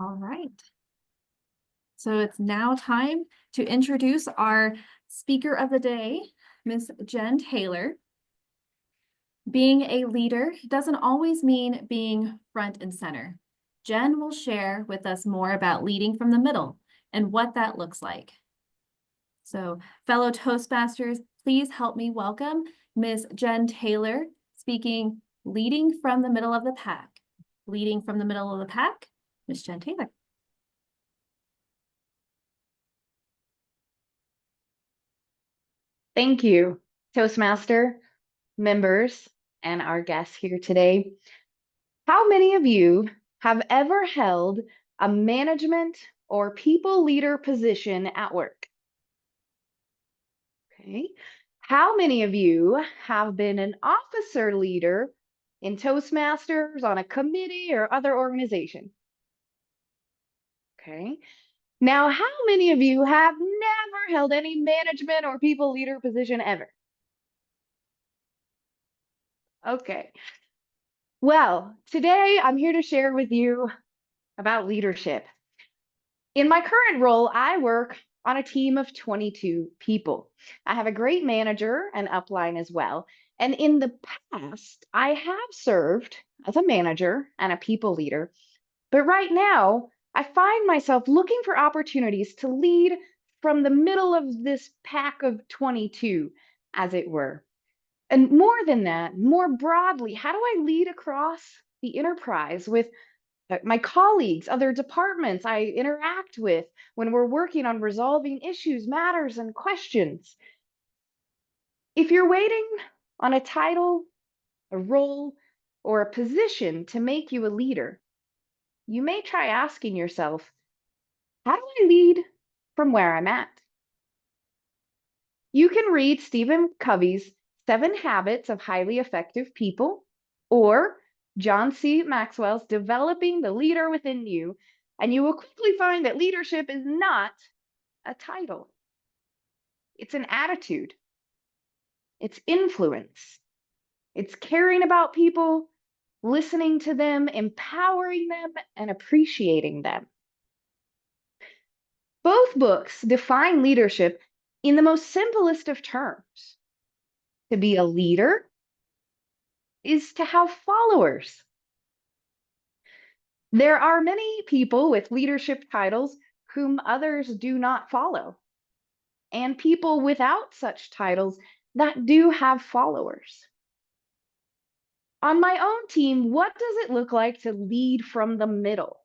All right. So it's now time to introduce our speaker of the day, Ms. Jenn Taylor. Being a leader doesn't always mean being front and center. Jenn will share with us more about leading from the middle and what that looks like. So, fellow Toastmasters, please help me welcome Ms. Jenn Taylor, speaking Leading from the Middle of the Pack. Leading from the middle of the pack, Ms. Jenn Taylor. Thank you, Toastmaster members and our guests here today. How many of you have ever held a management or people leader position at work? Okay. How many of you have been an officer leader in Toastmasters on a committee or other organization? Okay. Now, how many of you have never held any management or people leader position ever? Okay. Well, today I'm here to share with you about leadership. In my current role, I work on a team of 22 people. I have a great manager and upline as well. And in the past, I have served as a manager and a people leader. But right now, I find myself looking for opportunities to lead from the middle of this pack of 22, as it were. And more than that, more broadly, how do I lead across the enterprise with my colleagues, other departments I interact with when we're working on resolving issues, matters, and questions? If you're waiting on a title, a role, or a position to make you a leader, you may try asking yourself, how do I lead from where I'm at? You can read Stephen Covey's 7 Habits of Highly Effective People or John C. Maxwell's Developing the Leader Within You, and you will quickly find that leadership is not a title. It's an attitude. It's influence. It's caring about people, listening to them, empowering them, and appreciating them. Both books define leadership in the most simplest of terms. To be a leader is to have followers. There are many people with leadership titles whom others do not follow, and people without such titles that do have followers. On my own team, what does it look like to lead from the middle?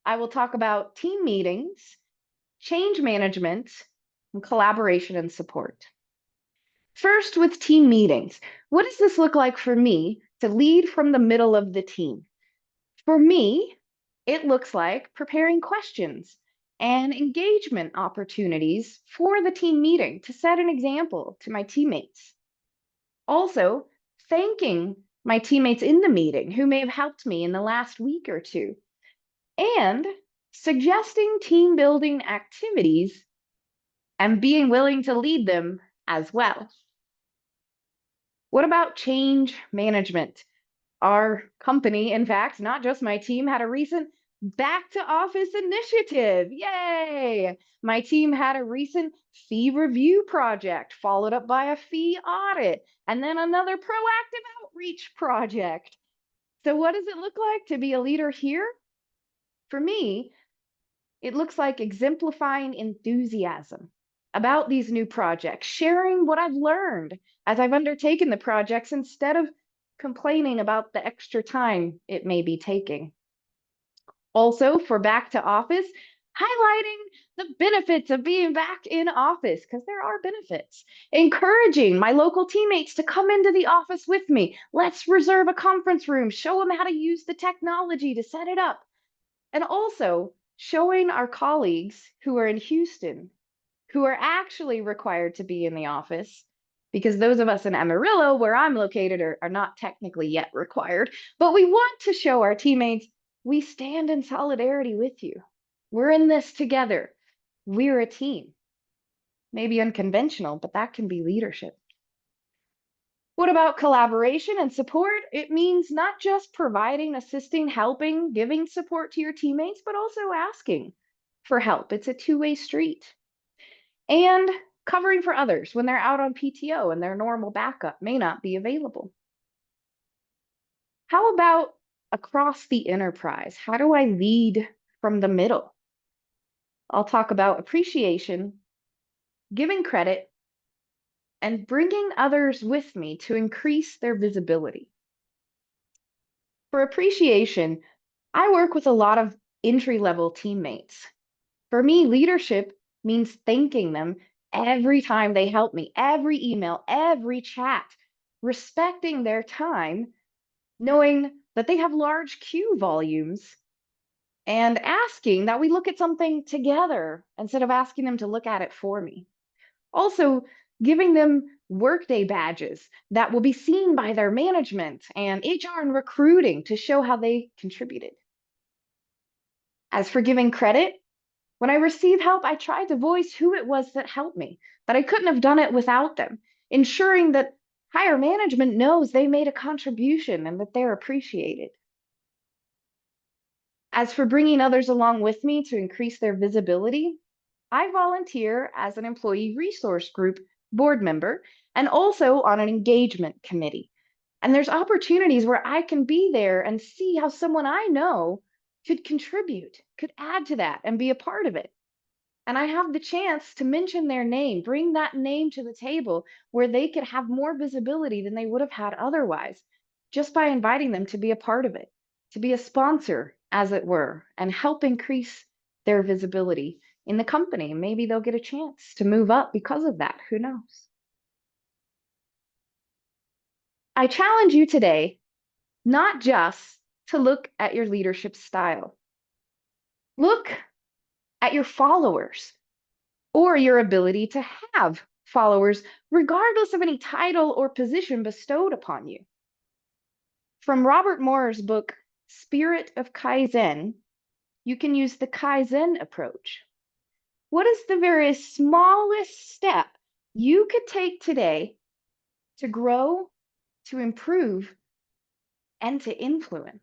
I will talk about team meetings, change management, and collaboration and support. First, with team meetings, what does this look like for me to lead from the middle of the team? For me, it looks like preparing questions and engagement opportunities for the team meeting to set an example to my teammates. Also, thanking my teammates in the meeting who may have helped me in the last week or two, and suggesting team building activities and being willing to lead them as well. What about change management? Our company, in fact, not just my team, had a recent back to office initiative. Yay! My team had a recent fee review project, followed up by a fee audit, and then another proactive outreach project. So, what does it look like to be a leader here? For me, it looks like exemplifying enthusiasm about these new projects, sharing what I've learned as I've undertaken the projects instead of complaining about the extra time it may be taking. Also, for back to office, highlighting the benefits of being back in office, because there are benefits. Encouraging my local teammates to come into the office with me. Let's reserve a conference room, show them how to use the technology to set it up. And also showing our colleagues who are in Houston, who are actually required to be in the office, because those of us in Amarillo, where I'm located, are not technically yet required, but we want to show our teammates, we stand in solidarity with you. We're in this together. We're a team. Maybe unconventional, but that can be leadership. What about collaboration and support? It means not just providing, assisting, helping, giving support to your teammates, but also asking for help. It's a two-way street. And covering for others when they're out on PTO and their normal backup may not be available. How about across the enterprise? How do I lead from the middle? I'll talk about appreciation, giving credit, and bringing others with me to increase their visibility. For appreciation, I work with a lot of entry-level teammates. For me, leadership means thanking them every time they help me, every email, every chat, respecting their time, knowing that they have large queue volumes, and asking that we look at something together instead of asking them to look at it for me. Also, giving them workday badges that will be seen by their management and HR and recruiting to show how they contributed. As for giving credit, when I receive help, I try to voice who it was that helped me, that I couldn't have done it without them, ensuring that higher management knows they made a contribution and that they're appreciated. As for bringing others along with me to increase their visibility, I volunteer as an employee resource group board member and also on an engagement committee. And there's opportunities where I can be there and see how someone I know could contribute, could add to that and be a part of it. And I have the chance to mention their name, bring that name to the table where they could have more visibility than they would have had otherwise, just by inviting them to be a part of it, to be a sponsor, as it were, and help increase their visibility in the company. Maybe they'll get a chance to move up because of that. Who knows? I challenge you today not just to look at your leadership style, look at your followers or your ability to have followers, regardless of any title or position bestowed upon you. From Robert Moore's book, Spirit of Kaizen, you can use the Kaizen approach. What is the very smallest step you could take today to grow, to improve, and to influence?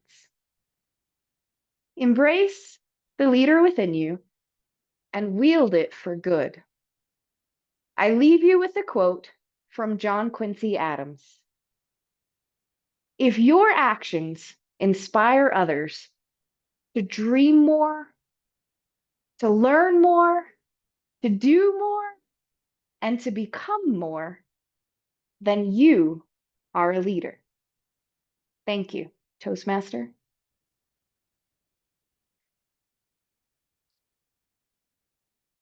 Embrace the leader within you and wield it for good. I leave you with a quote from John Quincy Adams. If your actions inspire others to dream more, to learn more, to do more, and to become more, then you are a leader. Thank you, Toastmaster.